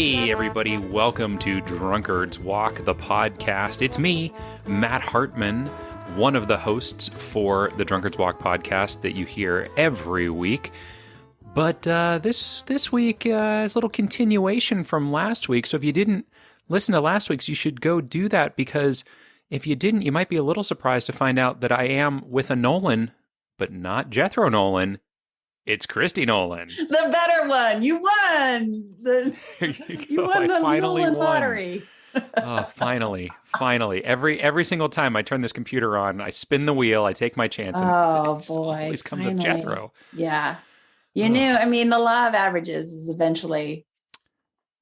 Hey, everybody. Welcome to Drunkards Walk, the podcast. It's me, Matt Hartman, one of the hosts for the Drunkards Walk podcast that you hear every week. But this week is a little continuation from last week. So if you didn't listen to last week's, you should go do that, because if you didn't, you might be a little surprised to find out that I am with a Nolen, but not Jethro Nolen. It's Kristy Nolen. The better one. You won. You won the Nolen lottery. Oh, finally. Every single time I turn this computer on, I spin the wheel, I take my chance, and it always comes up Jethro. Yeah. You knew, the law of averages is eventually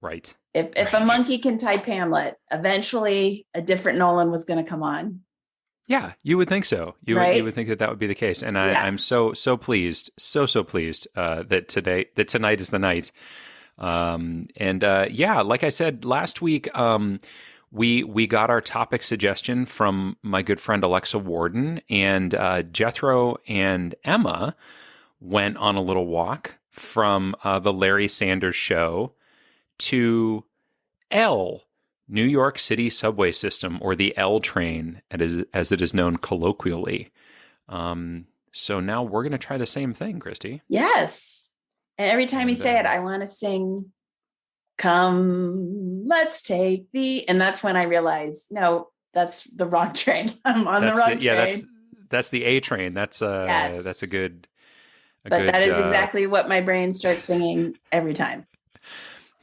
right. If a monkey can type Hamlet, eventually a different Nolen was going to come on. Yeah, you would think so. You would think that would be the case, and I'm so pleased, so pleased that tonight is the night. Like I said last week, we got our topic suggestion from my good friend Alexa Warden, and Jethro and Emma went on a little walk from the Larry Sanders Show to New York City subway system, or the L train, as it is known colloquially. So now we're going to try the same thing, Kristy. Yes. And every time you say it, I want to sing, "Come, let's take the," and that's when I realize, no, that's the wrong train. I'm on the wrong train. Yeah, that's the A train. That's a good. That is exactly what my brain starts singing every time.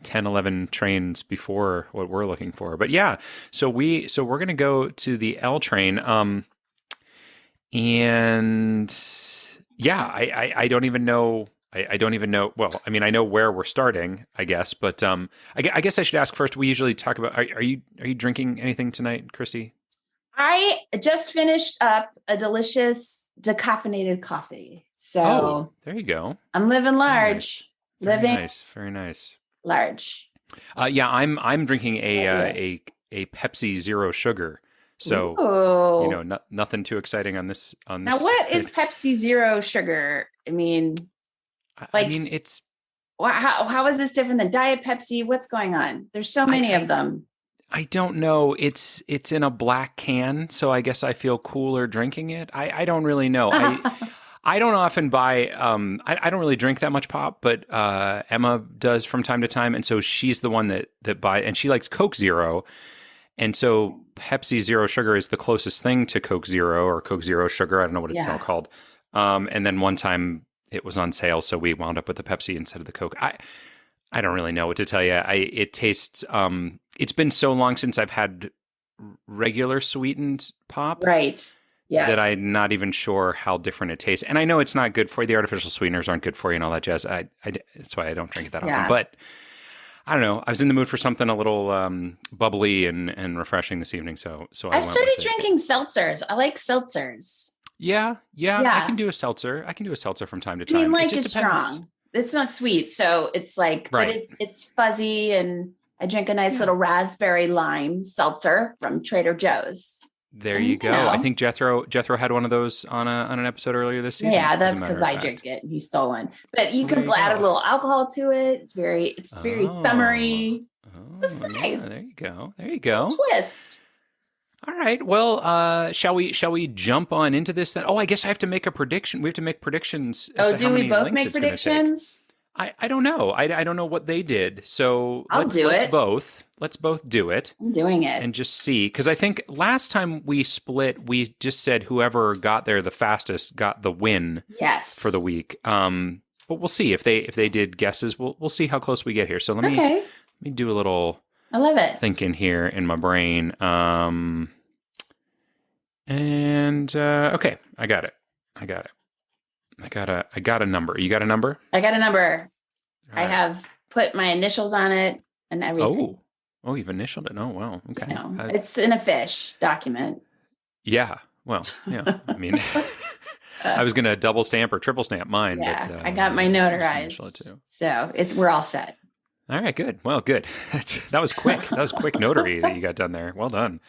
10, 11 trains before what we're looking for. But yeah, so we're going to go to the L train. And yeah, I don't even know. I don't even know. Well, I know where we're starting, I guess, but I guess I should ask first. We usually talk about, are you drinking anything tonight, Kristy? I just finished up a delicious decaffeinated coffee. So there you go. I'm living large. Very nice. Large. I'm drinking a Pepsi Zero Sugar. So nothing too exciting on this. Now, what is Pepsi Zero Sugar? It's how is this different than Diet Pepsi? What's going on? There's so many of them. I don't know. It's in a black can, so I guess I feel cooler drinking it. I don't really know. I don't often buy, I don't really drink that much pop, but Emma does from time to time. And so she's the one that buys, and she likes Coke Zero. And so Pepsi Zero Sugar is the closest thing to Coke Zero, or Coke Zero Sugar. I don't know what it's all called. And then one time it was on sale, so we wound up with the Pepsi instead of the Coke. I don't really know what to tell you. It tastes, it's been so long since I've had regular sweetened pop. Right. Yes. That I'm not even sure how different it tastes. And I know it's not good for you. The artificial sweeteners aren't good for you and all that jazz. That's why I don't drink it that often. But I don't know. I was in the mood for something a little bubbly and refreshing this evening. So I've started drinking seltzers. I like seltzers. Yeah. I can do a seltzer. From time to time. It's strong. It's not sweet. So it's like, right. But it's fuzzy, and I drink a nice little raspberry lime seltzer from Trader Joe's. There you go. I think Jethro had one of those on an episode earlier this season. Yeah, that's because I drink it and he stole one. But you can add a little alcohol to it. It's very summery. It's nice. Yeah, there you go. Twist. All right. Well, shall we jump on into this then? Oh, I guess I have to make a prediction. We have to make predictions. Do we both make predictions? I don't know. I don't know what they did. So let's both do it. I'm doing it. And just see. Because I think last time we split, we just said whoever got there the fastest got the win. Yes. For the week. But we'll see if they did guesses. We'll see how close we get here. So let me do a little I love it. thinking here in my brain. Okay, I got it. I got a number. You got a number? I got a number. All right. I have put my initials on it and everything. Oh, you've initialed it. Oh, wow. Okay. It's in a fish document. Yeah. Well, yeah. I was going to double stamp or triple stamp mine. Yeah, but, I got my notarized. So we're all set. All right, good. Well, good. That was quick. That was quick notary that you got done there. Well done.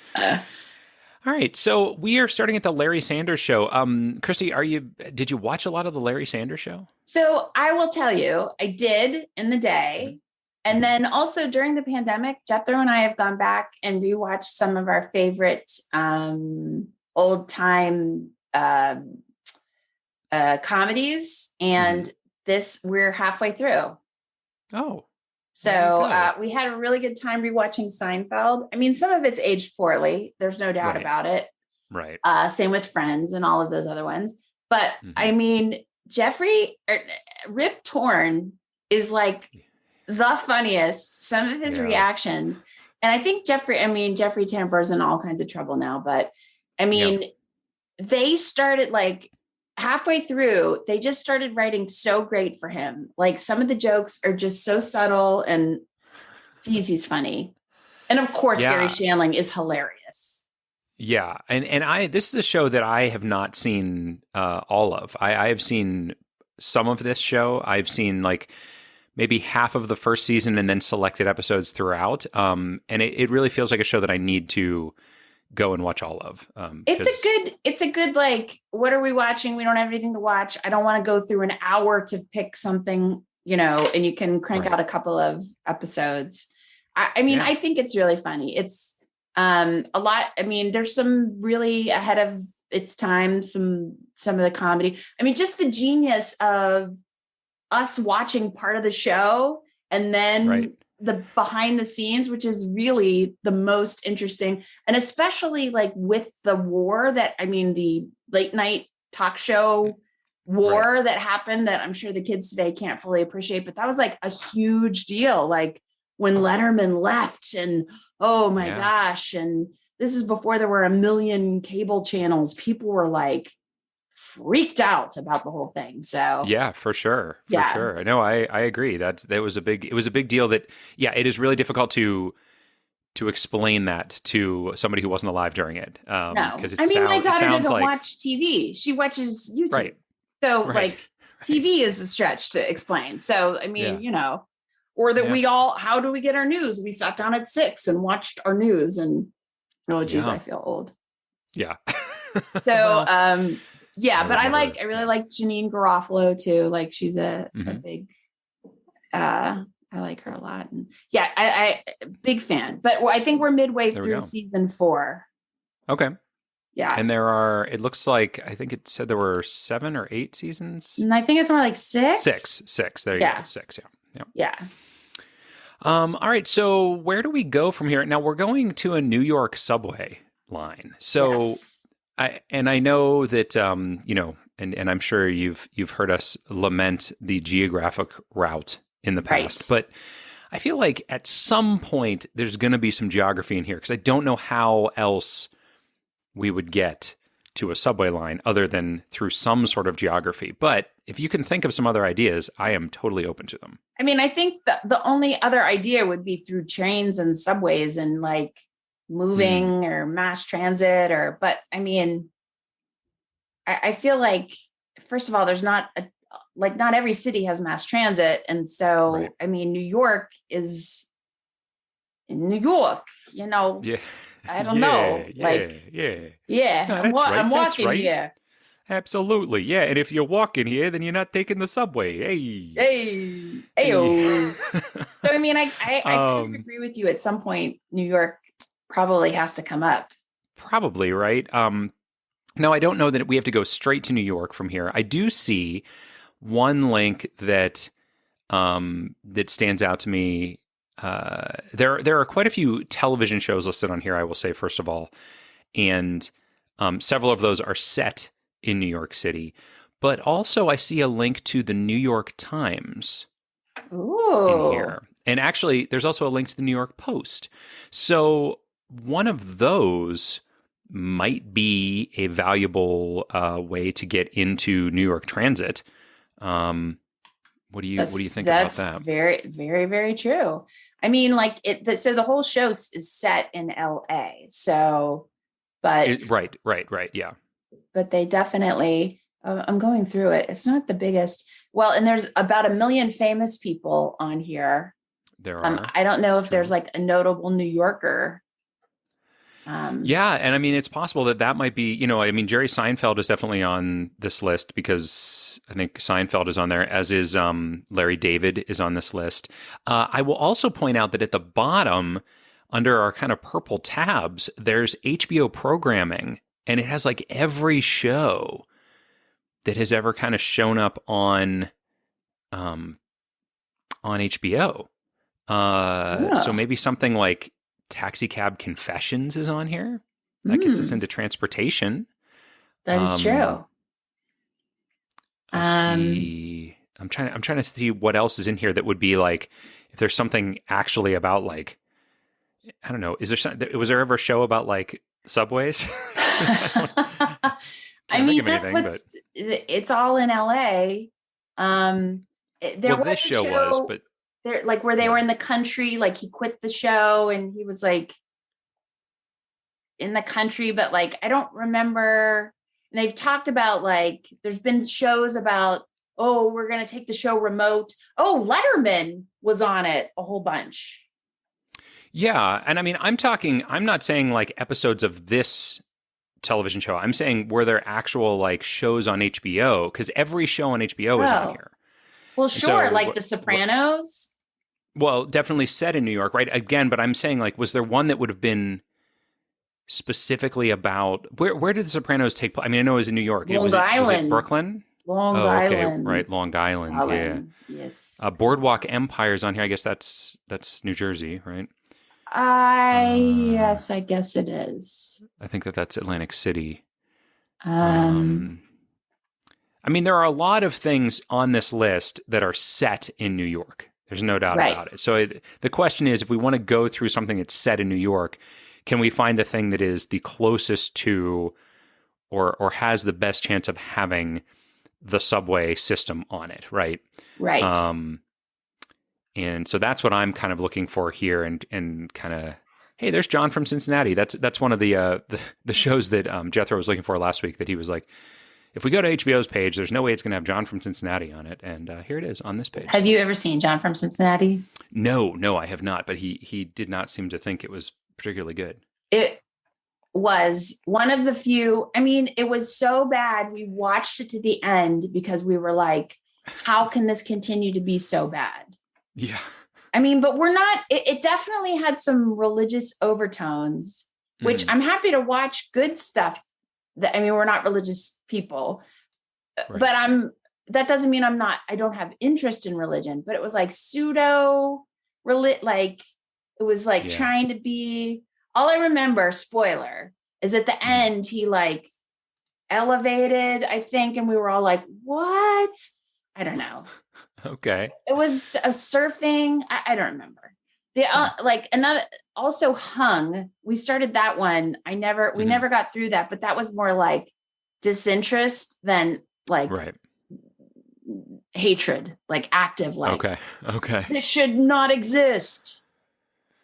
All right, so we are starting at the Larry Sanders Show. Kristy, did you watch a lot of the Larry Sanders Show? So I will tell you, I did in the day, And then also during the pandemic, Jethro and I have gone back and rewatched some of our favorite old time comedies. And this, we're halfway through. Oh. So we had a really good time rewatching Seinfeld. I mean, some of it's aged poorly. There's no doubt about it. Right. Same with Friends and all of those other ones. But I mean, Rip Torn is like the funniest. Some of his reactions. And I think Jeffrey Tambor's in all kinds of trouble now. But I mean, they started like halfway through, they just started writing so great for him. Like some of the jokes are just so subtle and geez, he's funny. And of course, Gary Shandling is hilarious. Yeah. And this is a show that I have not seen all of. I have seen some of this show. I've seen like maybe half of the first season and then selected episodes throughout. And it really feels like a show that I need to go and watch all of. It's a good, like, what are we watching? We don't have anything to watch. I don't want to go through an hour to pick something, and you can crank out a couple of episodes. I mean, I think it's really funny. It's a lot. I mean, there's some really ahead of its time, some of the comedy. I mean, just the genius of us watching part of the show and then the behind the scenes, which is really the most interesting. And especially like with the war the late night talk show war that happened that I'm sure the kids today can't fully appreciate, but that was like a huge deal. Like when Letterman left and, oh my gosh. And this is before there were a million cable channels. People were like freaked out about the whole thing. So yeah, for sure. I know. I agree that was a big deal that, it is really difficult to explain that to somebody who wasn't alive during it. No, my daughter doesn't watch TV. She watches YouTube. Right. So like TV is a stretch to explain. So, I mean, or that how do we get our news? We sat down at 6 and watched our news and I feel old. Yeah. So, but I really like Janine Garofalo too. Like she's a big, I like her a lot. And I big fan, but I think we're midway through season 4. Okay. Yeah. And it looks like, I think it said there were 7 or 8 seasons. And I think it's more like 6. 6. There you go. 6. Yeah. Yeah. All right. So where do we go from here? Now we're going to a New York subway line. So I know that, and I'm sure you've heard us lament the geographic route in the past, but I feel like at some point there's going to be some geography in here because I don't know how else we would get to a subway line other than through some sort of geography. But if you can think of some other ideas, I am totally open to them. I mean, I think the only other idea would be through trains and subways and like moving or mass transit but I mean, I feel like, first of all, there's not every city has mass transit. And so, I mean, New York is in New York, I don't know. No, I'm walking here. Absolutely. Yeah. And if you're walking here, then you're not taking the subway. Hey. So, I mean, I kind of agree with you. At some point, New York probably has to come up. Probably, right? No, I don't know that we have to go straight to New York from here. I do see one link that stands out to me. There are quite a few television shows listed on here, I will say, first of all. And several of those are set in New York City. But also I see a link to the New York Times in here. And actually, there's also a link to the New York Post. So one of those might be a valuable way to get into New York Transit. What do you think about that? That's very, very, very true. I mean, like so the whole show is set in LA. So, but right. Yeah. But they definitely, I'm going through it. It's not the biggest. Well, and there's about 1 million famous people on here. There are. I don't know if there's like a notable New Yorker. Yeah, and I mean, it's possible that might be, I mean, Jerry Seinfeld is definitely on this list because I think Seinfeld is on there, as is Larry David is on this list. I will also point out that at the bottom, under our kind of purple tabs, there's HBO programming, and it has like every show that has ever kind of shown up on HBO. So maybe something like Taxi Cab Confessions is on here. That gets us into transportation. That is true. I see. I'm trying to see what else is in here that would be like, if there's something actually about like, I don't know. Was there ever a show about like subways? I mean, it's all in LA. This show was, but there, like where they were in the country, like he quit the show and he was like in the country, but like, I don't remember. And they've talked about like, there's been shows about, oh, we're going to take the show remote. Oh, Letterman was on it a whole bunch. Yeah. And I mean, I'm not saying like episodes of this television show. I'm saying were there actual like shows on HBO? Because every show on HBO is on here. Well, sure. So, like The Sopranos. Well, definitely set in New York, right? Again, but I'm saying like, was there one that would have been specifically about where did The Sopranos take place? I mean, I know it was in New York. Long Island. Was it Brooklyn? Long Island. Right. Long Island. Yeah. Yes. Boardwalk Empire's on here. I guess that's New Jersey, right? Yes, I guess it is. I think that's Atlantic City. I mean, there are a lot of things on this list that are set in New York. There's no doubt about it. So the question is, if we want to go through something that's set in New York, can we find the thing that is the closest to or has the best chance of having the subway system on it, right? Right. And so that's what I'm kind of looking for here, and kind of, hey, there's John from Cincinnati. That's one of the shows that Jethro was looking for last week, that he was like, if we go to HBO's page, there's no way it's going to have John from Cincinnati on it. And here it is on this page. Have you ever seen John from Cincinnati? No, I have not. But he did not seem to think it was particularly good. It was one of the few. I mean, it was so bad. We watched it to the end because we were like, how can this continue to be so bad? Yeah. I mean, but we're not. It definitely had some religious overtones, which I'm happy to watch good stuff. I mean, we're not religious people, but that doesn't mean I don't have interest in religion, but it was like like it was like trying to be, all I remember, spoiler, is at the end, he like elevated, I think. And we were all like, what? I don't know. Okay. It was a surfing. I don't remember. Like another, also Hung. We started that one. We never got through that, but that was more like disinterest than like hatred, like active, like, okay. This should not exist.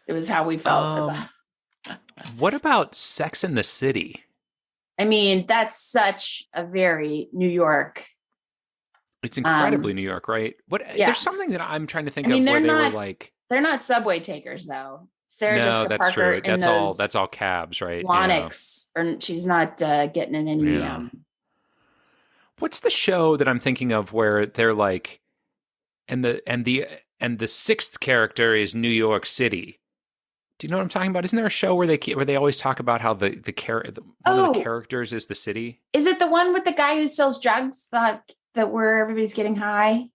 It was how we felt. What about Sex and the City? I mean, that's such a very New York. It's incredibly New York, right? There's something that I'm trying to think of where they were like, they're not subway takers, though. Sarah no, Jessica that's Parker true. That's all cabs, right? Lonics, or she's not getting in any. Yeah. What's the show that I'm thinking of where they're like, and the sixth character is New York City? Do you know what I'm talking about? Isn't there a show where they always talk about how one of the characters is the city? Is it the one with the guy who sells drugs that where everybody's getting high?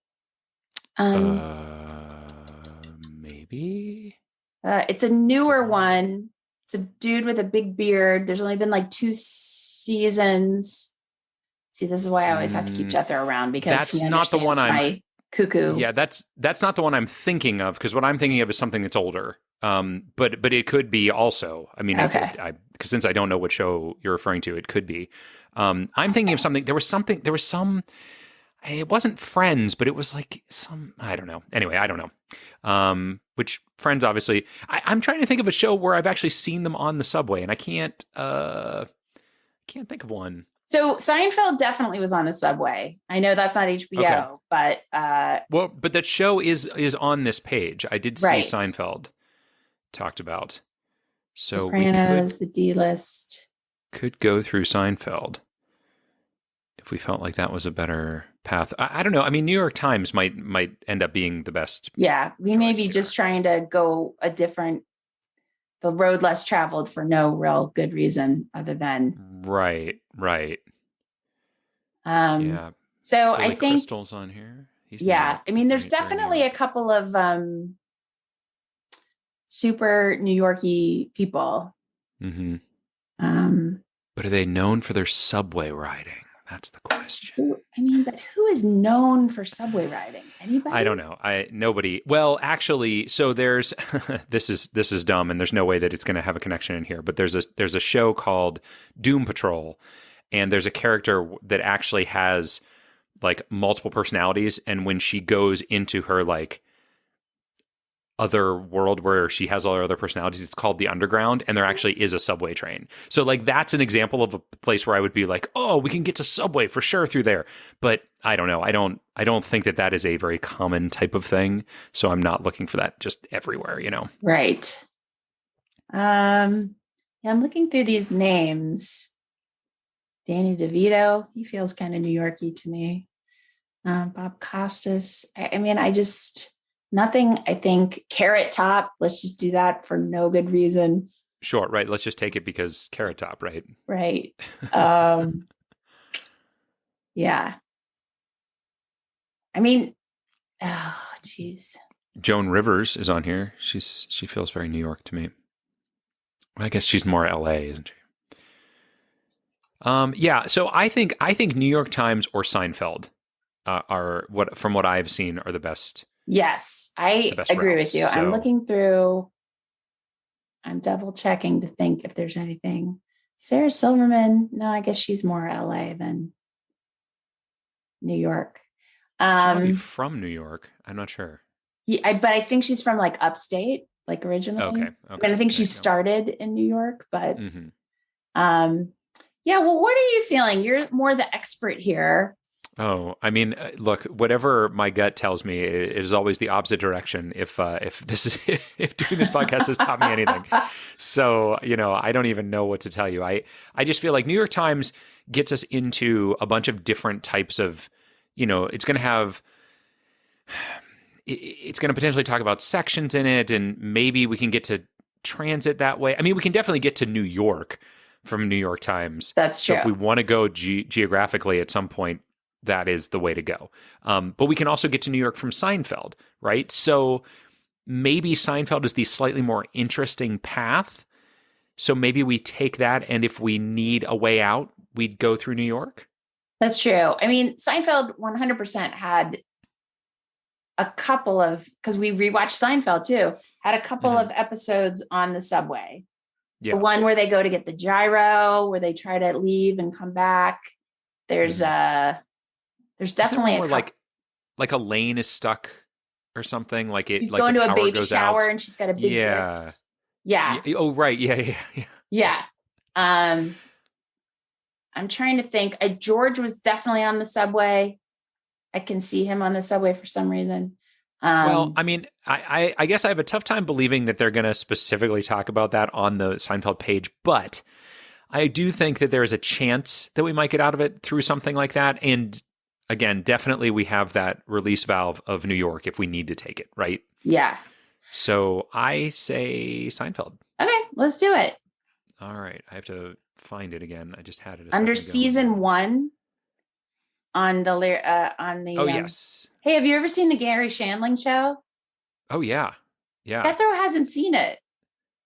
Maybe. It's a newer one. It's a dude with a big beard. There's only been like 2 seasons. See, this is why I always have to keep Jethro around, because that's not the one I'm cuckoo. Yeah, that's not the one I'm thinking of, because what I'm thinking of is something that's older. But it could be also. I mean, because since I don't know what show you're referring to, it could be. I'm thinking of something. There was some. It wasn't Friends, but it was like some. I don't know. Anyway, I don't know. Which Friends, obviously. I'm trying to think of a show where I've actually seen them on the subway, and I can't think of one. So Seinfeld definitely was on the subway. I know that's not HBO, but but that show is on this page. I did see Seinfeld talked about. So Sopranos, the D-List. could go through Seinfeld if we felt like that was a better path. I don't know. I mean, New York Times might end up being the best. Yeah, we may be just trying to go the road less traveled for no real good reason other than right. Yeah. So Billy I think Crystal's on here. He's I mean, there's definitely a couple of super New York-y people. Mm-hmm. But are they known for their subway riding? That's the question. But who is known for subway riding? Anybody? I don't know. Nobody. Well, actually, so there's this is dumb, and there's no way that it's going to have a connection in here. But there's a show called Doom Patrol, and there's a character that actually has like multiple personalities, and when she goes into her like other world where she has all her other personalities, it's called the Underground, and there actually is a subway train. So like that's an example of a place where I would be like, oh, we can get to subway for sure through there. But I don't know. I don't think that is a very common type of thing. So I'm not looking for that just everywhere, you know? Right. I'm looking through these names. Danny DeVito, he feels kind of New York-y to me. Bob Costas. Nothing, I think. Carrot Top, let's just do that for no good reason. Sure, right. Let's just take it because Carrot Top, right? Right. Yeah. I mean, oh, geez. Joan Rivers is on here. She feels very New York to me. I guess she's more LA, isn't she? Yeah. So I think New York Times or Seinfeld are from what I've seen are the best. Yes, I agree with you. So, I'm looking through. I'm double checking to think if there's anything. Sarah Silverman. No, I guess she's more LA than New York. She's from New York. I'm not sure. Yeah, but I think she's from like upstate, like originally. Okay. I mean, I think she started in New York, but yeah. Well, what are you feeling? You're more the expert here. Oh, I mean, look, whatever my gut tells me, it is always the opposite direction. If doing this podcast has taught me anything, so I don't even know what to tell you. I just feel like New York Times gets us into a bunch of different types of, it's going to potentially talk about sections in it, and maybe we can get to transit that way. I mean, we can definitely get to New York from New York Times. That's true. So if we want to go geographically at some point, that is the way to go. But we can also get to New York from Seinfeld, right? So maybe Seinfeld is the slightly more interesting path. So maybe we take that, and if we need a way out, we'd go through New York. That's true. I mean, Seinfeld 100% had a couple of, because we rewatched Seinfeld too, had a couple of episodes on the subway. Yeah. The one where they go to get the gyro, where they try to leave and come back. There's definitely like Elaine is stuck or something. Like it, she's like going the to power a baby goes shower out. And she's got a big gift. Yeah. Oh, right. Yeah. I'm trying to think. George was definitely on the subway. I can see him on the subway for some reason. Well, I mean, I guess I have a tough time believing that they're going to specifically talk about that on the Seinfeld page, but I do think that there is a chance that we might get out of it through something like that. And again, definitely we have that release valve of New York if we need to take it, right? Yeah. So I say Seinfeld. Okay, let's do it. All right. I have to find it again. I just had it under season 1 on the Oh, yes. Hey, have you ever seen the Gary Shandling show? Oh, yeah. Yeah. Jethro hasn't seen it.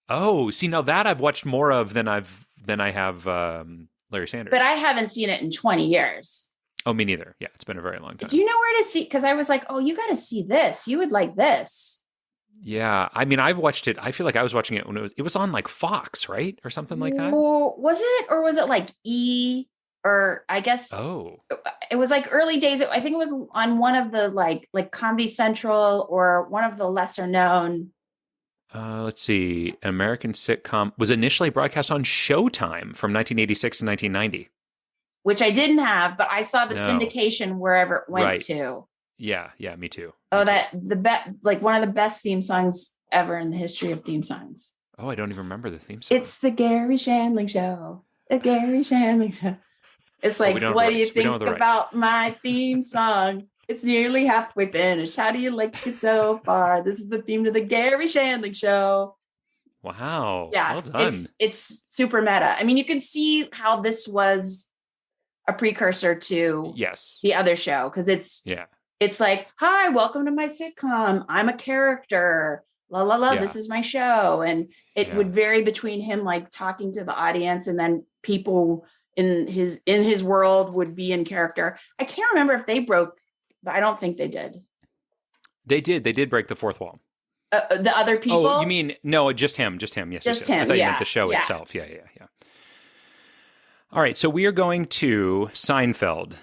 Oh, see, now that I've watched more of than I have Larry Sanders. But I haven't seen it in 20 years. Oh, me neither. Yeah, it's been a very long time. Do you know where to see? Because I was like, oh, you got to see this. You would like this. Yeah. I mean, I've watched it. I feel like I was watching it when it was on like Fox, right? Or something like that. Well, was it? Or was it like E? Or I guess it was like early days. I think it was on one of the like Comedy Central or one of the lesser known. Let's see. An American sitcom was initially broadcast on Showtime from 1986 to 1990. Which I didn't have, but I saw the syndication wherever it went to. Yeah, me too. Oh, that one of the best theme songs ever in the history of theme songs. Oh, I don't even remember the theme song. It's the Gary Shandling Show. The Gary Shandling Show. It's like, what do you think about my theme song? It's nearly halfway finished. How do you like it so far? This is the theme to the Gary Shandling Show. Wow. Yeah, well done. It's super meta. I mean, you can see how this was a precursor to the other show, because it's like, hi, welcome to my sitcom. I'm a character. La la la. This is my show, and it would vary between him like talking to the audience, and then people in his world would be in character. I can't remember if they broke, but I don't think they did. They did break the fourth wall. The other people? Oh, you mean, no, just him. Yes, him. I thought you meant the show itself. Yeah. All right, so we are going to Seinfeld,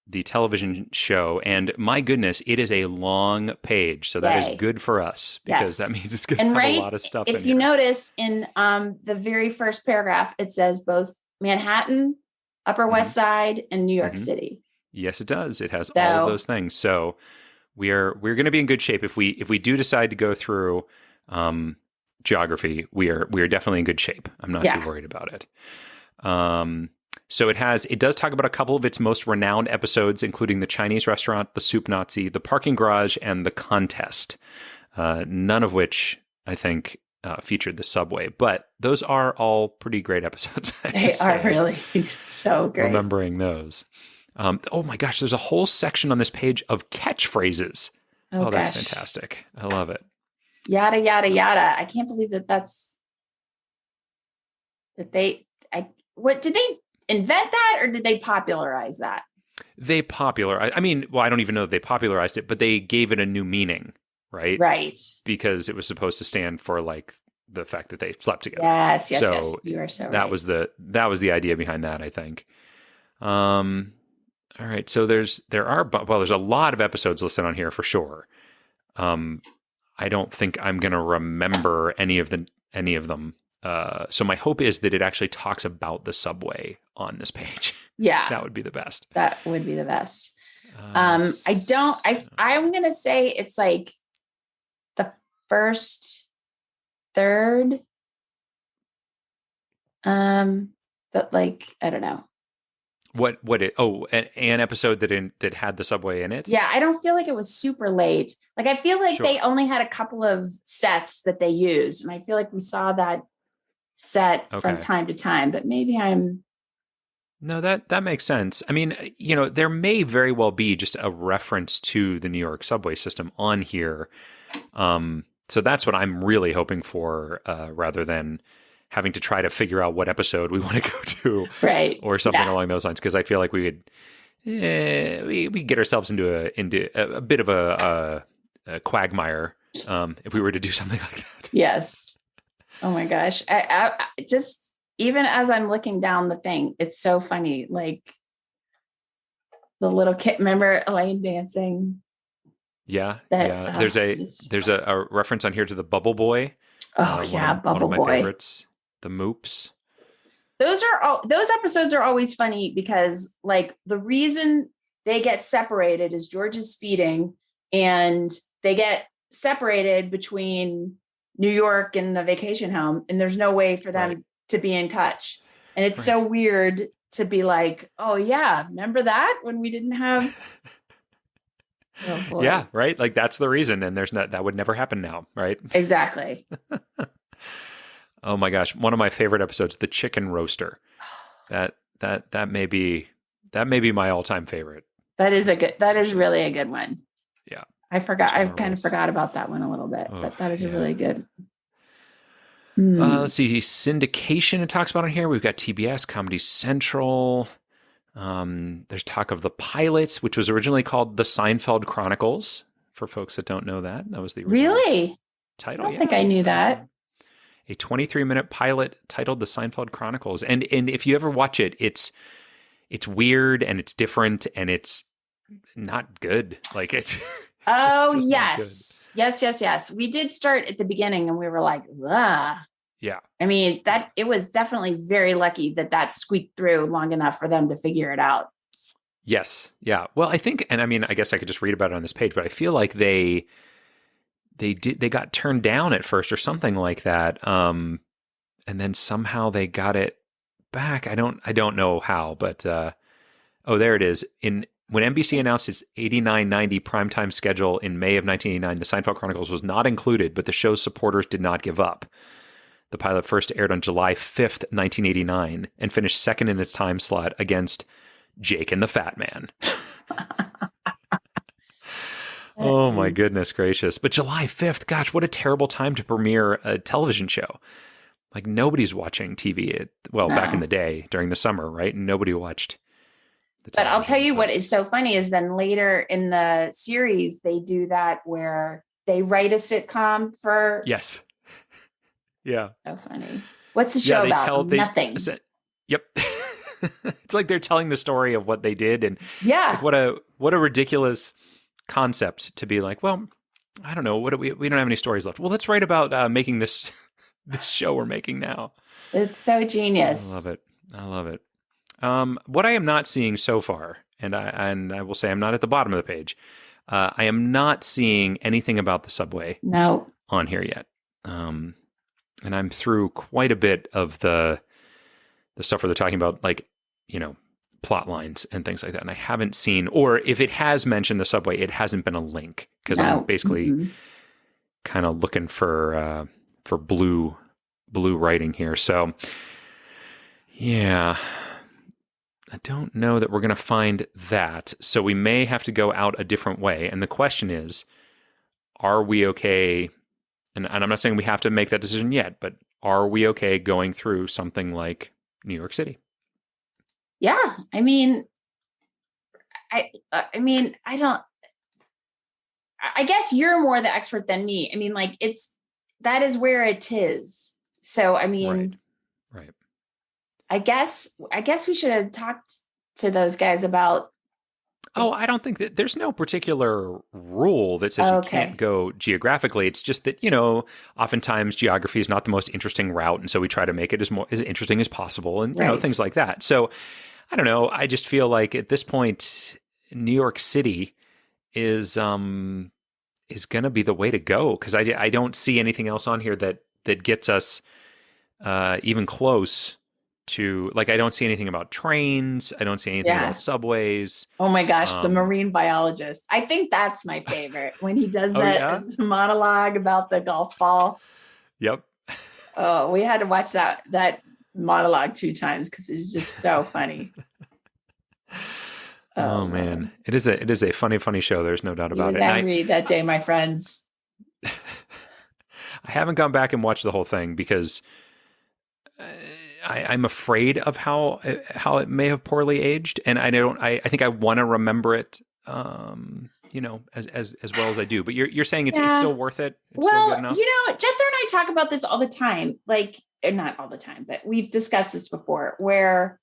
the television show, and my goodness, it is a long page, so that is good for us, because that means it's going to have a lot of stuff in If you notice, in the very first paragraph, it says both Manhattan, Upper West Side, and New York City. Yes, it does. It has all of those things. So we're going to be in good shape if we do decide to go through geography. We are definitely in good shape. I'm not too worried about it. So it does talk about a couple of its most renowned episodes, including the Chinese restaurant, the Soup Nazi, the parking garage, and the contest. None of which I think featured the subway, but those are all pretty great episodes. They are really so great. Remembering those. Oh my gosh, there's a whole section on this page of catchphrases. Oh, that's fantastic. I love it. Yada, yada, yada. I can't believe did they invent that, or did they popularize that? They I mean, well, I don't even know that they popularized it, but they gave it a new meaning, right? Right. Because it was supposed to stand for like the fact that they slept together. Yes. You are so right. That was the idea behind that, I think. All right, so there's a lot of episodes listed on here for sure. I don't think I'm going to remember any of them. So my hope is that it actually talks about the subway on this page. Yeah, that would be the best. That would be the best. I'm going to say it's like the first third. But like, I don't know. An episode that had the subway in it? Yeah, I don't feel like it was super late. Like, I feel like they only had a couple of sets that they used, and I feel like we saw that set from time to time, but maybe No, that makes sense. I mean, there may very well be just a reference to the New York subway system on here. So that's what I'm really hoping for, rather than having to try to figure out what episode we want to go to, right, or something along those lines. Because I feel like we would we get ourselves into a bit of a quagmire if we were to do something like that. Yes. Oh my gosh! I just, even as I'm looking down the thing, it's so funny. Like the little kid. Remember Elaine dancing? Yeah. There's a reference on here to the Bubble Boy. Oh Bubble Boy. One of my favorites. The Moops. Those episodes are always funny because, like, the reason they get separated is George is speeding, and they get separated between New York and the vacation home, and there's no way for them to be in touch. And it's so weird to be like, oh yeah, remember that when we didn't have. Oh, boy. Yeah, right. Like, that's the reason, and that would never happen now, right? Exactly. Oh my gosh, one of my favorite episodes, the chicken roaster. That may be my all-time favorite. That is really a good one. Yeah. I kind of forgot about that one a little bit, but that is a really good. Let's see, syndication it talks about on here. We've got TBS, Comedy Central. There's talk of the pilot, which was originally called The Seinfeld Chronicles. For folks that don't know that was the original title. I don't think I knew that. A 23-minute pilot titled The Seinfeld Chronicles. And if you ever watch it, it's weird and it's different and it's not good. Like it. Oh, yes. Yes. We did start at the beginning and we were like, ugh. Yeah. I mean, it was definitely very lucky that squeaked through long enough for them to figure it out. Yes. Yeah. Well, I think, and I mean, I guess I could just read about it on this page, but I feel like they they got turned down at first or something like that. And then somehow they got it back. I don't know how, but there it is. When NBC announced its 89-90 primetime schedule in May of 1989, the Seinfeld Chronicles was not included, but the show's supporters did not give up. The pilot first aired on July 5th, 1989, and finished second in its time slot against Jake and the Fat Man. Oh my goodness gracious. But July 5th, gosh, what a terrible time to premiere a television show. Like nobody's watching TV. Back in the day during the summer, right? Nobody watched. But I'll tell you what is so funny is then later in the series, they do that where they write a sitcom for. Yes. Yeah. So funny. What's the show about? Nothing. Yep. It's like they're telling the story of what they did. And yeah, like what a ridiculous concept to be like, well, I don't know. We don't have any stories left. Well, let's write about making this show we're making now. It's so genius. I love it. What I am not seeing so far, and I will say I'm not at the bottom of the page. I am not seeing anything about the subway on here yet. And I'm through quite a bit of the stuff where they're talking about, like, you know, plot lines and things like that. And I haven't seen, or if it has mentioned the subway, it hasn't been a link because I'm basically kind of looking for blue writing here. So yeah, I don't know that we're going to find that. So we may have to go out a different way. And the question is, are we okay? And I'm not saying we have to make that decision yet, but are we okay going through something like New York City? Yeah. I mean, I guess you're more the expert than me. I mean, like that is where it is. So, I mean, right. I guess we should have talked to those guys about. Oh, I don't think that there's no particular rule that says you can't go geographically. It's just that, you know, oftentimes geography is not the most interesting route. And so we try to make it as interesting as possible and, you know, things like that. So I don't know. I just feel like at this point, New York City is going to be the way to go. Because I don't see anything else on here that gets us even close to, like, I don't see anything about trains. I don't see anything about subways. Oh my gosh, the marine biologist. I think that's my favorite when he does that monologue about the golf ball. Yep. Oh, we had to watch that monologue 2 times because it's just so funny. Oh man, it is a funny show. There's no doubt about it. Angry that day, my friends. I haven't gone back and watched the whole thing because I'm afraid of how it may have poorly aged, and I think I want to remember it, you know, as well as I do. But you're saying it's still worth it. It's still good enough? You know, Jethro and I talk about this all the time. Like, not all the time, but we've discussed this before, where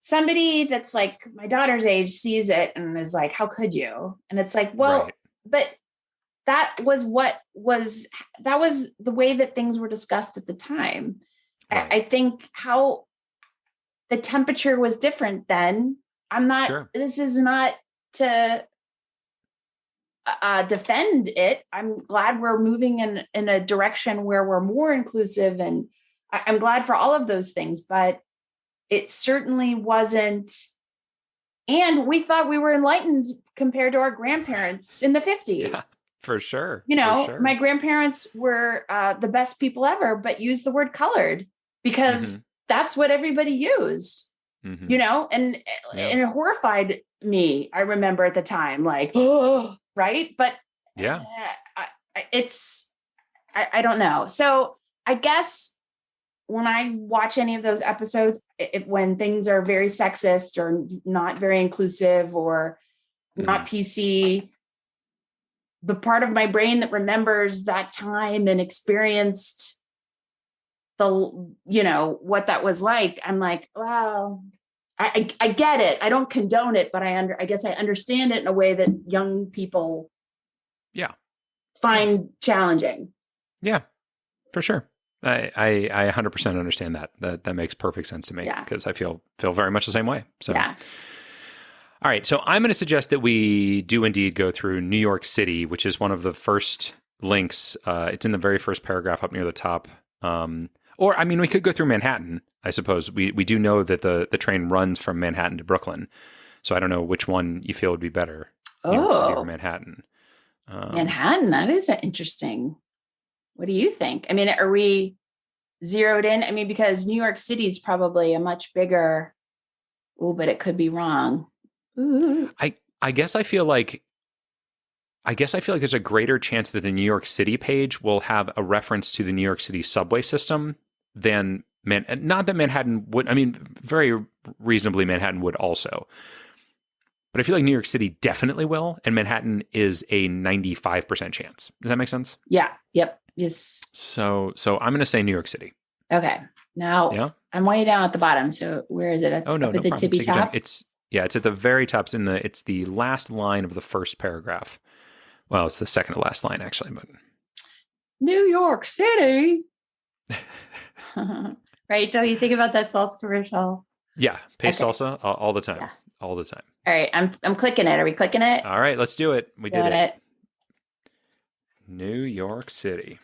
somebody that's like my daughter's age sees it and is like, "How could you?" And it's like, well, but that was the way that things were discussed at the time. Right. I think how the temperature was different then. I'm not, this is not to defend it. I'm glad we're moving in a direction where we're more inclusive, and I'm glad for all of those things, but it certainly wasn't. And we thought we were enlightened compared to our grandparents in the 50s. Yeah, for sure. You know, my grandparents were the best people ever, but used the word colored because that's what everybody used, you know, and it horrified me. I remember at the time, like, oh, right. But I don't know. So I guess when I watch any of those episodes, when things are very sexist or not very inclusive or not PC, the part of my brain that remembers that time and experienced what that was like, I'm like, well, I get it. I don't condone it, but I guess I understand it in a way that young people find challenging. Yeah, for sure. I 100% understand that. That makes perfect sense to me because I feel very much the same way. So, all All right, so I'm going to suggest that we do indeed go through New York City, which is one of the first links. It's in the very first paragraph up near the top. Or, I mean, we could go through Manhattan, I suppose. We do know that the train runs from Manhattan to Brooklyn. So I don't know which one you feel would be better, New York City or Manhattan. Manhattan, that is interesting. What do you think? I mean, are we zeroed in? I mean, because New York City is probably a much bigger, but it could be wrong. Ooh. I guess I feel like there's a greater chance that the New York City page will have a reference to the New York City subway system than not that Manhattan would. I mean, very reasonably Manhattan would also. But I feel like New York City definitely will, and Manhattan is a 95% chance. Does that make sense? Yeah. Yep. Yes. So I'm going to say New York City. Okay. Now I'm way down at the bottom. So where is it? Up at the tippy top? It's at the very top. It's the last line of the first paragraph. Well, it's the second to last line actually, but New York City. Right? Don't you think about that salsa commercial? Yeah, paste salsa all the time. Yeah. All the time. All right, I'm clicking it. Are we clicking it? All right, let's do it. We did it. New York City.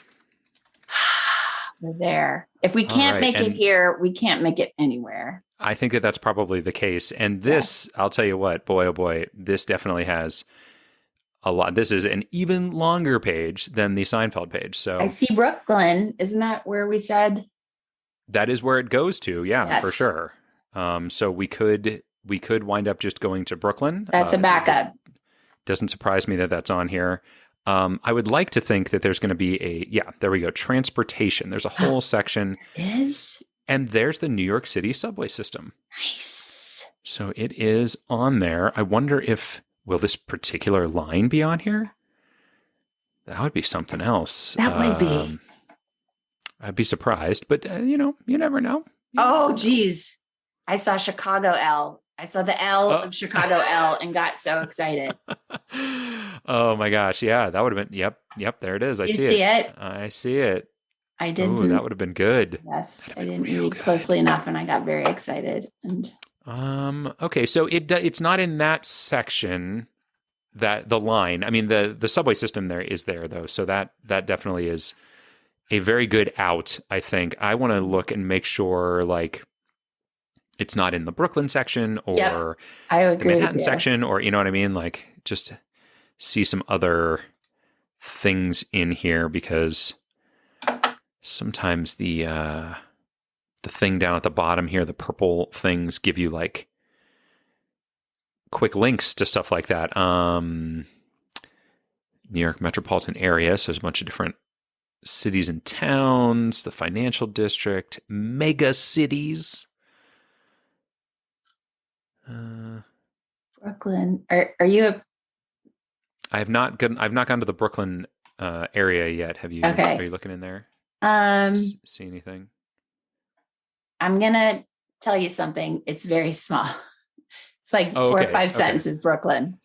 We're there. If we can't make it here, we can't make it anywhere. I think that's probably the case. And this, I'll tell you what, boy, oh boy, this definitely has a lot. This is an even longer page than the Seinfeld page. So I see Brooklyn. Isn't that where we said? That is where it goes to. Yeah, for sure. So we could wind up just going to Brooklyn. That's a backup. Doesn't surprise me that that's on here. I would like to think that there's going to be there we go. Transportation. There's a whole section. And there's the New York City subway system. Nice. So it is on there. I wonder will this particular line be on here? That would be something else. That would be. I'd be surprised, but you never know. Geez. I saw Chicago L. I saw the L of Chicago L and got so excited. Oh my gosh. Yeah, that would have been, yep, there it is. I see it. I see it. I did. Ooh, that would have been good. Yes, I didn't read closely enough and I got very excited. And okay, so it's not in that section, that the line. I mean, the subway system there is there though. So that definitely is a very good out, I think. I want to look and make sure like it's not in the Brooklyn section or the Manhattan section, or you know what I mean? Like just see some other things in here, because sometimes the thing down at the bottom here, the purple things give you like quick links to stuff like that. New York metropolitan area. So there's a bunch of different cities and towns, the financial district, mega cities. Brooklyn. Are you I've not gone to the Brooklyn area yet. Have you? Okay. Are you looking in there? See anything? I'm gonna tell you something. It's very small. It's like 4 or 5 sentences. Brooklyn.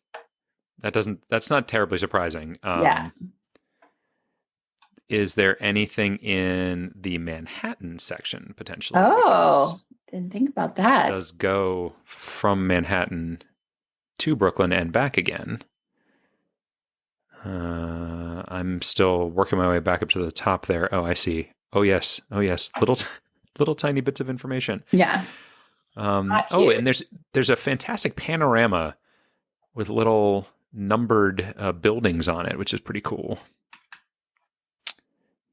That's not terribly surprising. Yeah. Is there anything in the Manhattan section potentially? Oh, didn't think about that. It does go from Manhattan to Brooklyn and back again. I'm still working my way back up to the top there. Oh, I see. Oh, yes. Little tiny bits of information. Yeah. And there's a fantastic panorama with little numbered buildings on it, which is pretty cool.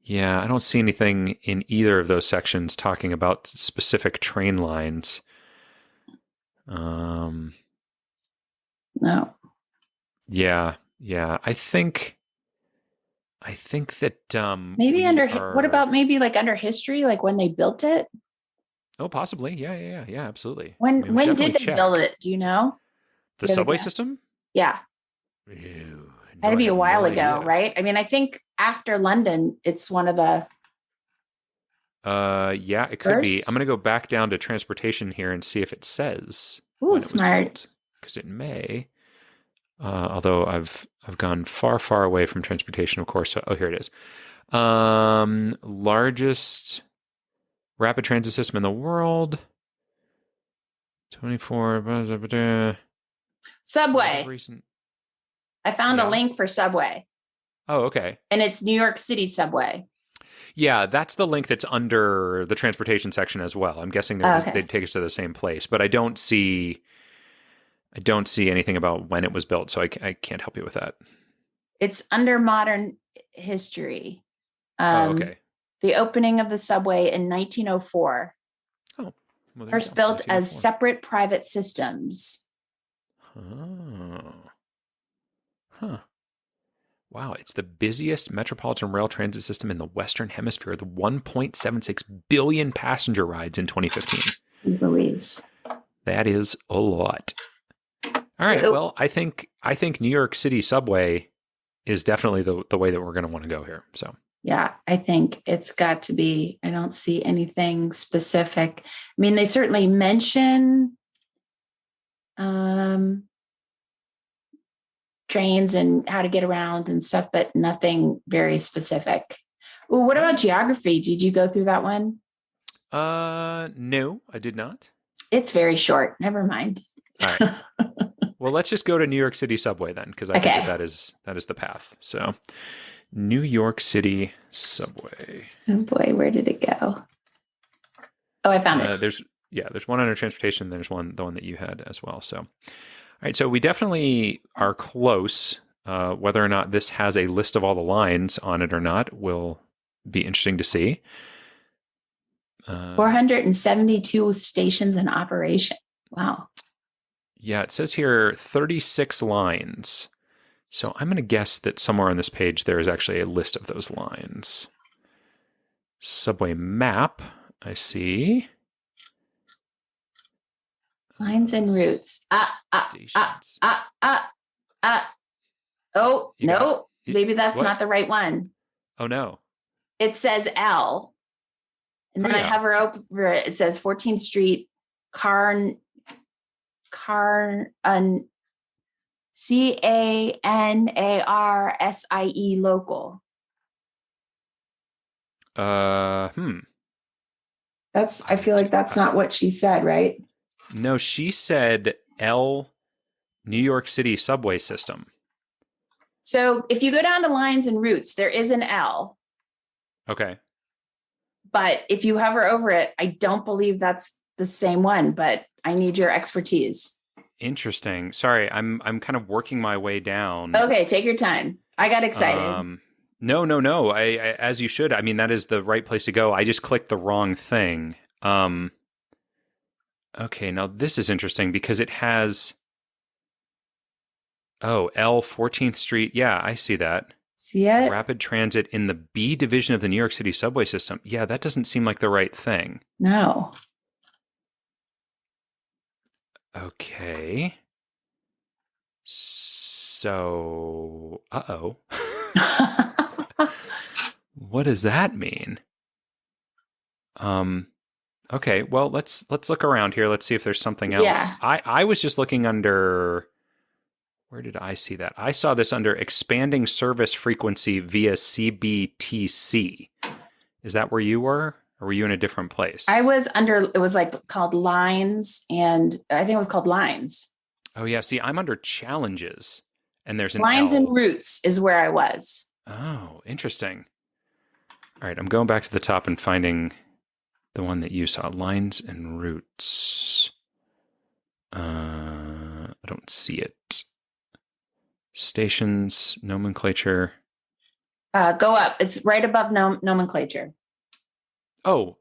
Yeah, I don't see anything in either of those sections talking about specific train lines. No. Yeah. I think that maybe what about maybe like under history, like when they built it? Oh, possibly. Yeah, absolutely. When did they build it? Do you know? The subway system? Yeah. Ew, had to be a while ago, right? I mean, I think after London, it's one of the yeah, it could be. I'm going to go back down to transportation here and see if it says. Ooh, smart. Because it may. Although I've gone far away from transportation, of course. So, here it is. Largest rapid transit system in the world. 24. Subway. Recent. I found a link for Subway. Oh, okay. And it's New York City Subway. Yeah, that's the link that's under the transportation section as well. I'm guessing they'd take us to the same place, but I don't see anything about when it was built, so I can't help you with that. It's under modern history. Okay. The opening of the subway in 1904. Oh, well, first built as separate private systems. Oh. Huh. Wow, it's the busiest metropolitan rail transit system in the Western Hemisphere with 1.76 billion passenger rides in 2015. Jeez Louise. That is a lot. All right, well, I think New York City subway is definitely the way that we're going to want to go here. So yeah, I think it's got to be. I don't see anything specific. I mean, they certainly mention trains and how to get around and stuff, but nothing very specific. Well, what about geography? Did you go through that one? No, I did not. It's very short. Never mind. All right. Well, let's just go to New York City subway then, because I think that is the path. So, New York City subway. Oh boy, where did it go? Oh, I found it. There's one under transportation. There's the one that you had as well. So, all right. So we definitely are close. Whether or not this has a list of all the lines on it or not will be interesting to see. 472 stations in operation. Wow. Yeah, it says here 36 lines. So I'm going to guess that somewhere on this page there is actually a list of those lines. Subway map, I see. Lines and routes. Oh, no. Maybe that's not the right one. Oh, no. It says L. And then I hover over it. It says 14th Street, Carnarsie local. I feel like that's not what she said, right? No, she said L New York City subway system. So if you go down to lines and routes, there is an L. Okay. But if you hover over it, I don't believe that's the same one, but I need your expertise. Interesting. Sorry, I'm kind of working my way down. Okay, take your time. I got excited. No. I as you should. I mean, that is the right place to go. I just clicked the wrong thing. Okay, now this is interesting because it has L 14th Street. Yeah, I see that. See it? Rapid transit in the B division of the New York City subway system. Yeah, that doesn't seem like the right thing. No. Okay. So, what does that mean? Okay, well, let's look around here. Let's see if there's something else. Yeah. I was just looking under, where did I see that? I saw this under expanding service frequency via CBTC. Is that where you were? Or were you in a different place? I was under, it was like called lines, and I think it was called lines. Oh yeah, see, I'm under challenges, and there's an lines L. and routes is where I was. Oh, interesting. All right, I'm going back to the top and finding the one that you saw, lines and routes. I don't see it. Stations, nomenclature. Go up. It's right above nomenclature. Oh,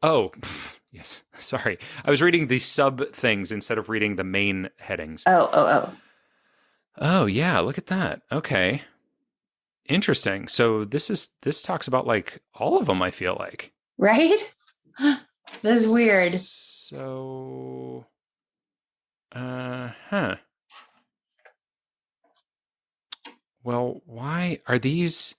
yes. Sorry. I was reading the sub things instead of reading the main headings. Oh, yeah. Look at that. Okay. Interesting. So this talks about like all of them, I feel like. Right? This is weird. So, well, why are these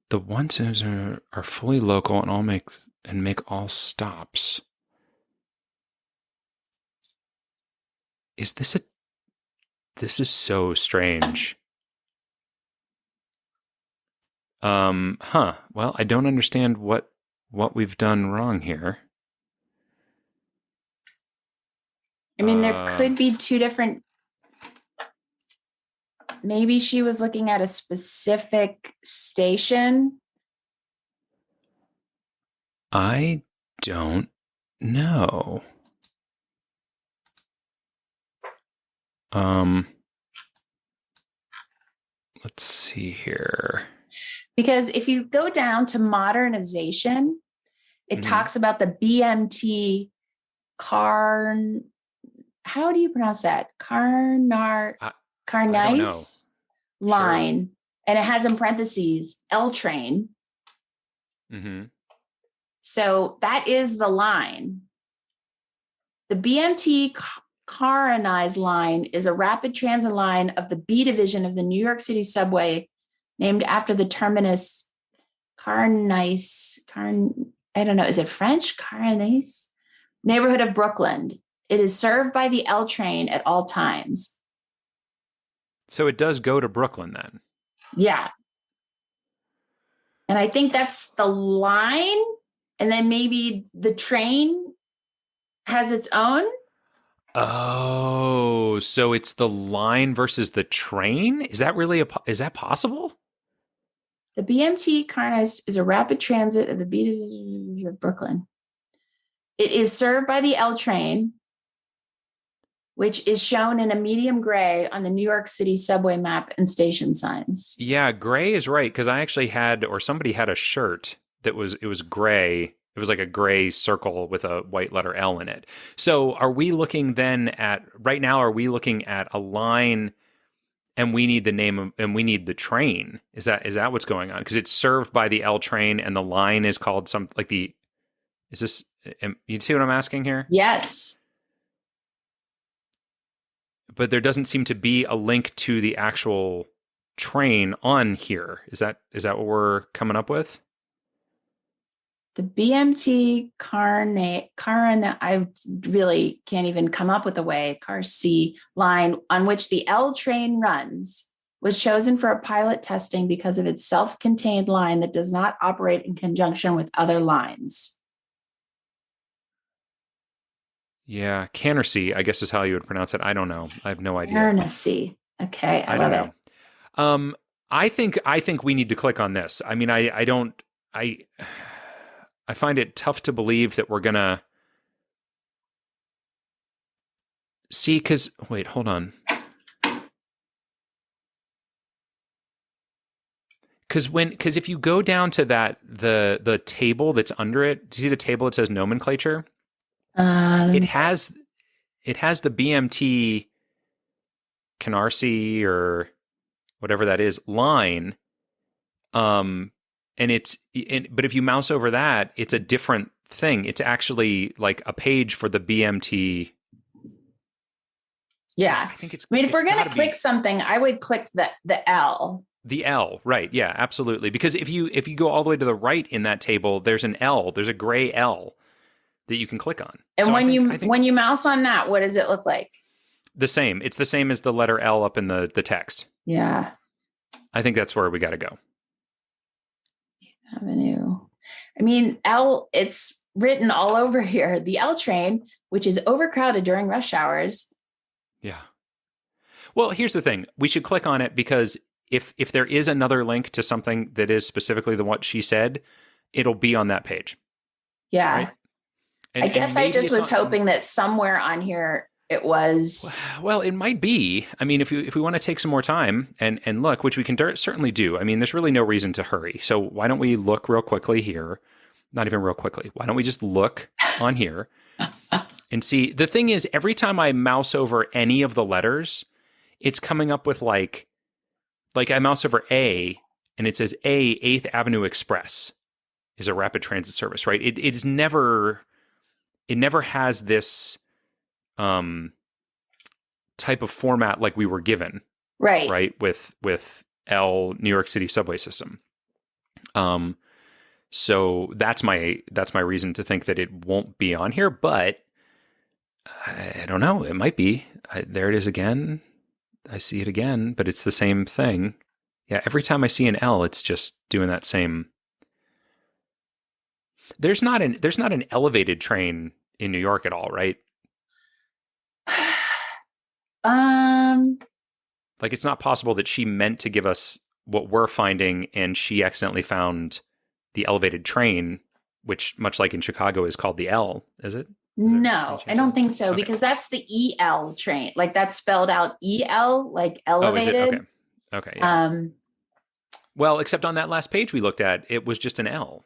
the ones that are fully local and make all stops? This is so strange. Well, I don't understand what we've done wrong here. I mean, there could be two different Maybe she was looking at a specific station. I don't know. Let's see here. Because if you go down to modernization, it talks about the BMT Carn. How do you pronounce that? Carnice line. Sure. And it has in parentheses L train. Mm-hmm. So that is the line. The BMT Carnice line is a rapid transit line of the B division of the New York City subway, named after the terminus Carnice. I don't know. Is it French? Carnice? Neighborhood of Brooklyn. It is served by the L train at all times. So it does go to Brooklyn then? Yeah. And I think that's the line. And then maybe the train has its own. Oh, so it's the line versus the train? Is that really is that possible? The BMT Carnice is a rapid transit of the B division of Brooklyn. It is served by the L train, which is shown in a medium gray on the New York City subway map and station signs. Yeah, gray is right, because I actually had, or somebody had a shirt that was gray. It was like a gray circle with a white letter L in it. So are we looking then at, right now, are we looking at a line and we need the name of, and we need the train? Is that what's going on? Because it's served by the L train and the line is called is this, you see what I'm asking here? Yes. But there doesn't seem to be a link to the actual train on here. Is that what we're coming up with? The BMT I really can't even come up with a way. Car C line on which the L train runs was chosen for a pilot testing because of its self-contained line that does not operate in conjunction with other lines. Yeah, Canarsie, I guess is how you would pronounce it. I don't know. I have no idea. Canarsie. Okay, I love it. I think we need to click on this. I mean, I find it tough to believe that we're gonna see. Because wait, hold on. Because if you go down to the table that's under it, do you see the table that says nomenclature? It has the BMT Canarsie or whatever that is line, but if you mouse over that, it's a different thing. It's actually like a page for the BMT. Yeah, I think if we're gonna click something, I would click the L. The L, right? Yeah, absolutely. Because if you go all the way to the right in that table, there's an L. There's a gray L that you can click on. And so when you mouse on that, what does it look like? The same. It's the same as the letter L up in the text. Yeah. I think that's where we got to go. Avenue. I mean, L, it's written all over here. The L train, which is overcrowded during rush hours. Yeah. Well, here's the thing. We should click on it because if there is another link to something that is specifically what she said, it'll be on that page. Yeah. Right? I guess I just was hoping that somewhere on here it was. Well, it might be. I mean, if we want to take some more time and look, which we can certainly do. I mean, there's really no reason to hurry. So why don't we look real quickly here? Not even real quickly. Why don't we just look on here and see? The thing is, every time I mouse over any of the letters, it's coming up with like I mouse over A and it says A 8th Avenue Express is a rapid transit service, right? It is never. It never has this type of format like we were given, right? With L New York City subway system. So that's my reason to think that it won't be on here, but I don't know. It might be. There it is again. I see it again, but it's the same thing. Yeah, every time I see an L, it's just doing that same. There's not an elevated train in New York at all, right? like it's not possible that she meant to give us what we're finding and she accidentally found the elevated train, which much like in Chicago is called the L, is it? No, I don't think so, because that's the EL train. Like that's spelled out EL, like elevated. Oh, is it? Okay. Yeah. Well, except on that last page we looked at, it was just an L.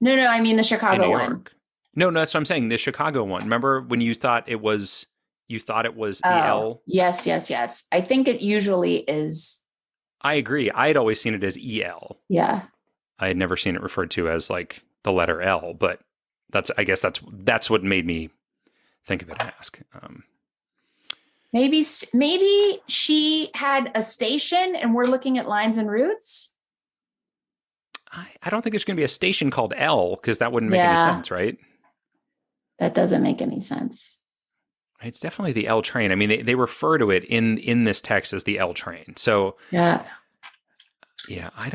No, I mean the Chicago one. No, that's what I'm saying. The Chicago one. Remember when you thought it was EL? Yes. I think it usually is. I agree. I had always seen it as EL. Yeah. I had never seen it referred to as like the letter L, but I guess that's what made me think of it and ask. Maybe she had a station and we're looking at lines and routes. I don't think there's going to be a station called L because that wouldn't make any sense, right? That doesn't make any sense. It's definitely the L train. I mean, they refer to it in this text as the L train. So yeah, I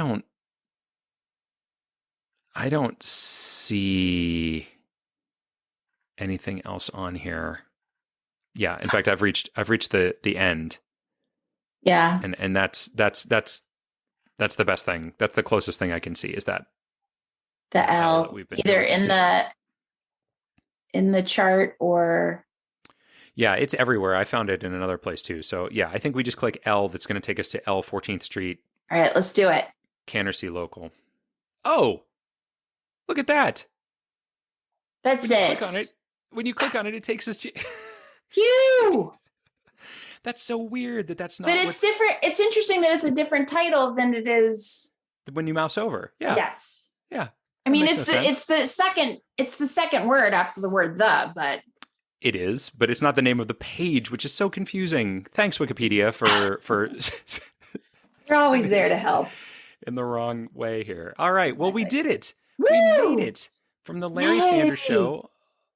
don't see anything else on here. Yeah, in fact, I've reached the end. Yeah, and that's the best thing. That's the closest thing I can see is that the L either in the chart or. Yeah, it's everywhere. I found it in another place too. So yeah, I think we just click L. That's going to take us to L 14th Street. All right, let's do it. Canarsie Local. Oh, look at that. That's it. When you click on it, it takes us to. Phew! That's so weird that's not. But it's different. It's interesting that it's a different title than it is when you mouse over. Yeah. Yes. Yeah. I mean, it's the second word after the word the, but. It is, but it's not the name of the page, which is so confusing. Thanks, Wikipedia, for. You're always there to help. In the wrong way here. All right. Well, we did it. Woo! We made it from the Larry Sanders Show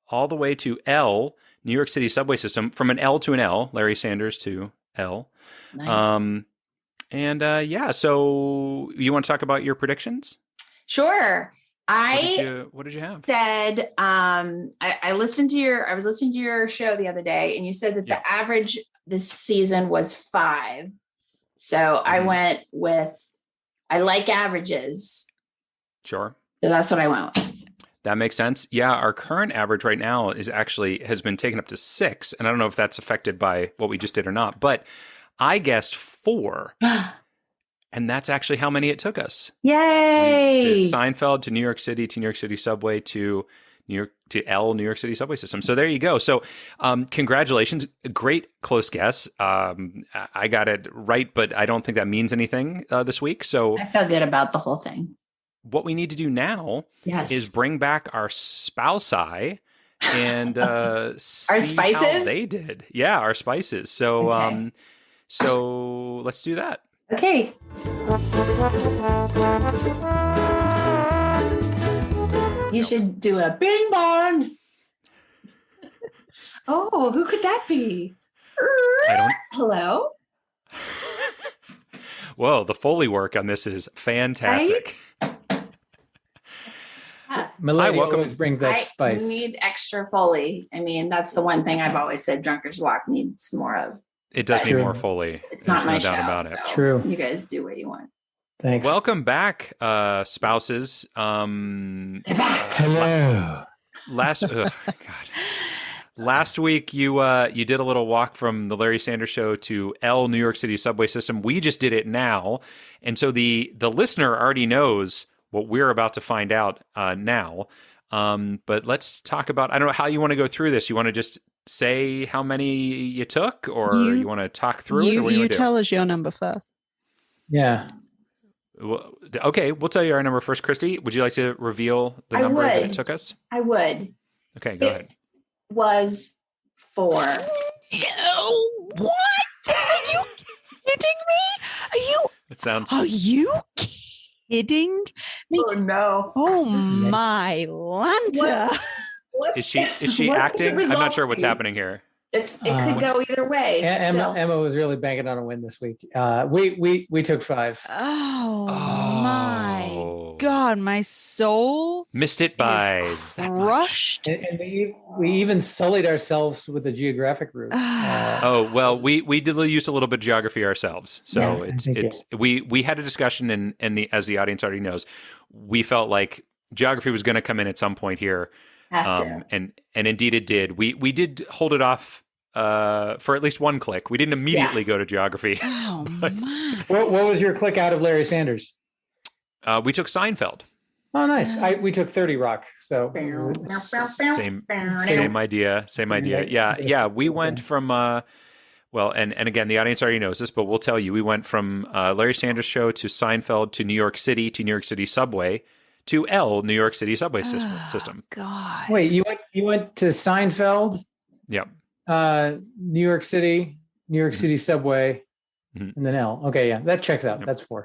all the way to L, New York City subway system, from an L to an L, Larry Sanders to L. Nice. So you want to talk about your predictions? Sure. What did you have? Said, I was listening to your show the other day, and you said that the average this season was 5. So I went with, I like averages. Sure. So that's what I went with. That makes sense. Yeah. Our current average right now has been taken up to 6. And I don't know if that's affected by what we just did or not, but I guessed 4. And that's actually how many it took us. Yay! We did Seinfeld to New York City subway to New York City subway system. So there you go. So congratulations. Great close guess. I got it right, but I don't think that means anything this week. So I felt good about the whole thing. What we need to do now is bring back our spouse-eye and our spices? How they did. Yeah, our spices. So so let's do that. Okay. You should do a bing bong. Oh, who could that be? Hello? Whoa, the Foley work on this is fantastic. Right? Milady always brings that spice. I need extra Foley. I mean, that's the one thing I've always said Drunker's Walk needs more of. It does need more Foley. It's not my show. Doubt about it. It's true. You guys do what you want. Thanks. Welcome back, spouses. Hello. Last week you did a little walk from the Larry Sanders Show to L New York City subway system. We just did it now, and so the listener already knows what we're about to find out now. But let's talk about. I don't know how you want to go through this. You want to just say how many you took, or you want to talk through it? Or what do you tell us your number first. Yeah. Well, okay, we'll tell you our number first. Kristy, would you like to reveal the number that it took us? I would. Okay, go ahead. Was 4. What? Are you kidding me? Are you kidding me? Oh no. Oh my Lanta. Is she acting? I'm not sure what's happening here. It could go either way. Emma was really banking on a win this week. We took 5. Oh my God, my soul missed it by crushed. And we even sullied ourselves with the geographic route. We did use a little bit of geography ourselves. So we had a discussion, and as the audience already knows, we felt like geography was going to come in at some point here. And indeed it did. We did hold it off for at least one click. We didn't immediately go to geography. Oh, man. What was your click out of Larry Sanders? We took Seinfeld. Oh, nice. We took 30 Rock. So same idea. Yeah. We went from and again, the audience already knows this, but we'll tell you. We went from Larry Sanders Show to Seinfeld to New York City Subway to New York City subway system. God. Wait, you went to Seinfeld? Yep. New York City subway, and then L. Okay, yeah, that checks out. Yep. That's 4.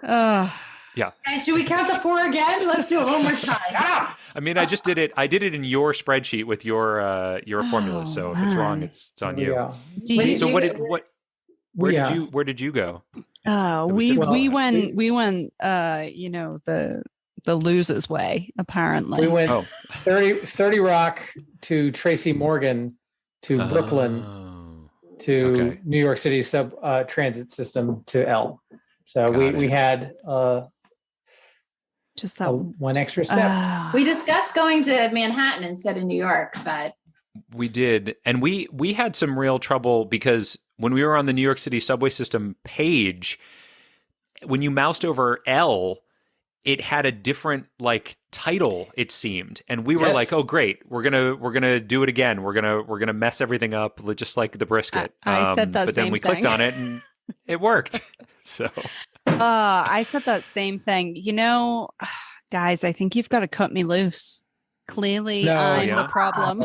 Yeah. Guys, should we count the 4 again? Let's do it one more time. I mean, I just did it. I did it in your spreadsheet with your formulas. So if it's wrong, it's on you. Where did you go? We went the loser's way, apparently. We went 30 Rock to Tracy Morgan to Brooklyn to New York City transit system to L. So we had just that one extra step. We discussed going to Manhattan instead of New York, but we did, and we had some real trouble because when we were on the New York City subway system page, when you moused over L, it had a different title, it seemed, and we were like, "Oh, great! We're gonna do it again. We're gonna mess everything up, just like the brisket." I said that, but then we clicked on it and it worked. So, I said that same thing. Guys, I think you've got to cut me loose. Clearly, I'm the problem.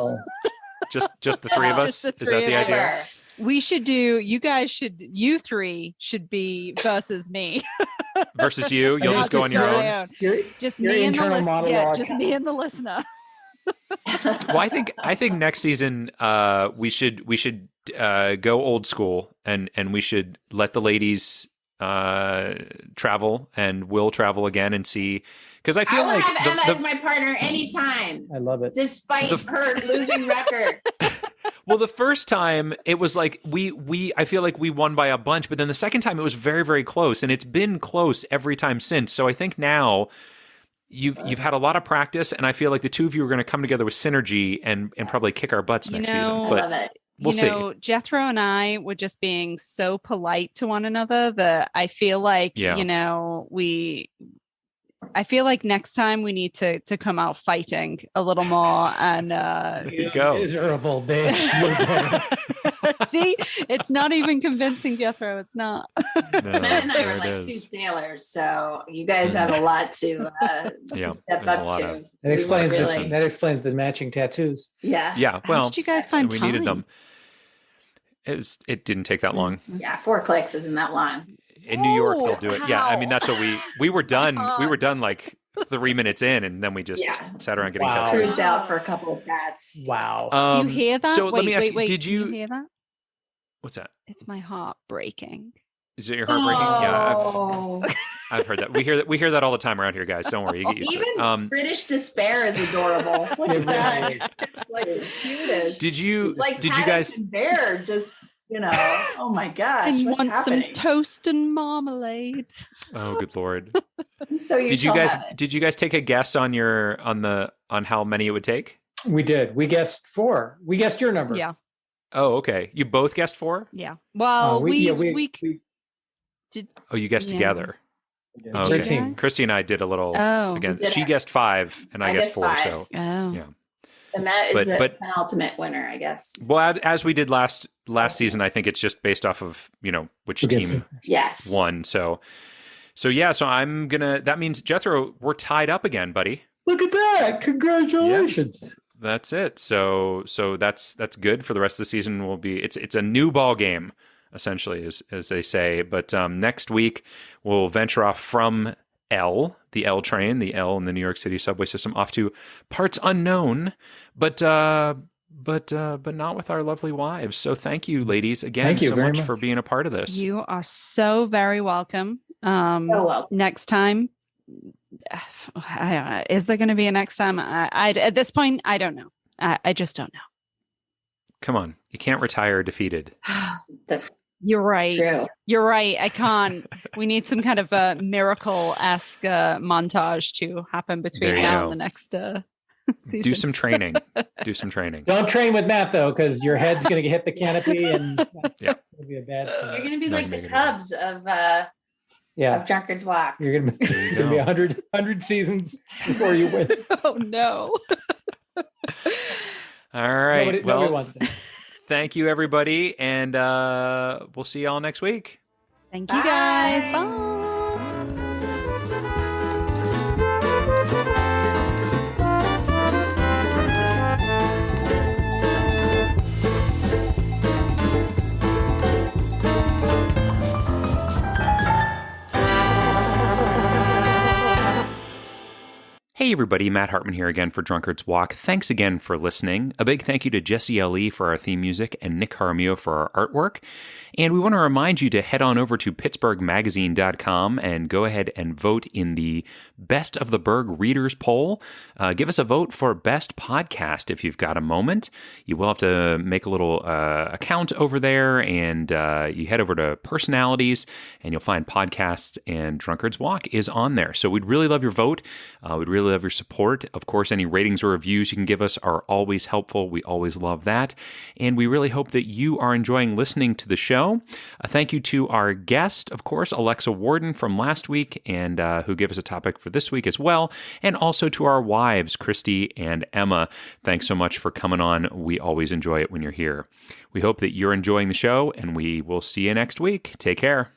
Just the three of us. Is that the idea? We should you 3 should be versus me. Versus you. You'll just go on your own. Just me and the listener. Yeah, just me and the listener. Well, I think next season we should go old school and we should let the ladies travel, and we'll travel again and see, because I feel like have Emma as my partner anytime. I love it, despite her losing record. Well, the first time it was like I feel like we won by a bunch, but then the second time it was very, very close, and it's been close every time since. So I think now you've had a lot of practice, and I feel like the two of you are going to come together with synergy and probably kick our butts next season. But I love it. We'll see. Jethro and I were just being so polite to one another that I feel like, I feel like next time we need to come out fighting a little more. And there you go. Miserable bitch. See, it's not even convincing, Jethro. It's not. Matt and I are like 2 sailors, so you guys have a lot to step up to. That explains the matching tattoos. Yeah. Yeah. Well, how did you guys find time? We needed them. It didn't take that long. Yeah, 4 clicks isn't that long. In New York, they'll do it. Yeah, I mean, that's what we were done. We were done like 3 minutes in, and then we just sat around getting tattoos. Cruised out for a couple of tats. Wow. Do you hear that? So let me ask you, did you hear that? What's that? It's my heart breaking. Is it your heart breaking? Yeah, I've heard that. We hear that all the time around here, guys. Don't worry, you get used to it. Even British despair is adorable. Look at that. It's like the cutest. Did you guys bear just oh my gosh. And want some toast and marmalade. Oh, good Lord. So did you guys take a guess on how many it would take? We did. We guessed 4. We guessed your number. Yeah. Oh, okay. You both guessed 4? Yeah. Well, we did. Oh, you guessed together. Oh, okay. Kristy and I did a little. Again, she guessed 5, and I guessed 4. 5. So yeah. And that is the penultimate winner, I guess. Well, as we did last season, I think it's just based off of which team won. So I'm gonna. That means Jethro, we're tied up again, buddy. Look at that! Congratulations. Yeah. That's it. So that's good for the rest of the season. It's a new ball game, essentially, as they say. But next week we'll venture off from the L train, the L in the New York City subway system, off to parts unknown, but not with our lovely wives. So thank you, ladies, again. Thank you so much for being a part of this. You are so very welcome. So welcome. Next time, I don't know. Is there going to be a next time? I at this point, I don't know. I just don't know. Come on. You can't retire defeated. You're right. True. You're right. I can't. We need some kind of a miracle-esque montage to happen between now and the next season. Do some training. Do some training. Don't train with Matt though, because your head's going to hit the canopy, and that's going to be a bad thing. You're going to be like the Cubs of Drunkard's Walk. You're going to be 100 seasons before you win. Oh no. All right. Nobody wants that. Thank you, everybody, and we'll see y'all next week. Thank you, guys. Bye. Hey everybody, Matt Hartman here again for Drunkard's Walk. Thanks again for listening. A big thank you to Jesse L.E. for our theme music and Nick Jaramillo for our artwork. And we want to remind you to head on over to pittsburghmagazine.com and go ahead and vote in the Best of the Burgh Readers Poll. Give us a vote for Best Podcast if you've got a moment. You will have to make a little account over there, and you head over to Personalities, and you'll find podcasts, and Drunkard's Walk is on there. So we'd really love your vote. We'd really love your support. Of course, any ratings or reviews you can give us are always helpful. We always love that. And we really hope that you are enjoying listening to the show. A thank you to our guest, of course, Alexa Warden from last week, and who gave us a topic for this week as well. And also to our wives, Kristy and Emma. Thanks so much for coming on. We always enjoy it when you're here. We hope that you're enjoying the show, and we will see you next week. Take care.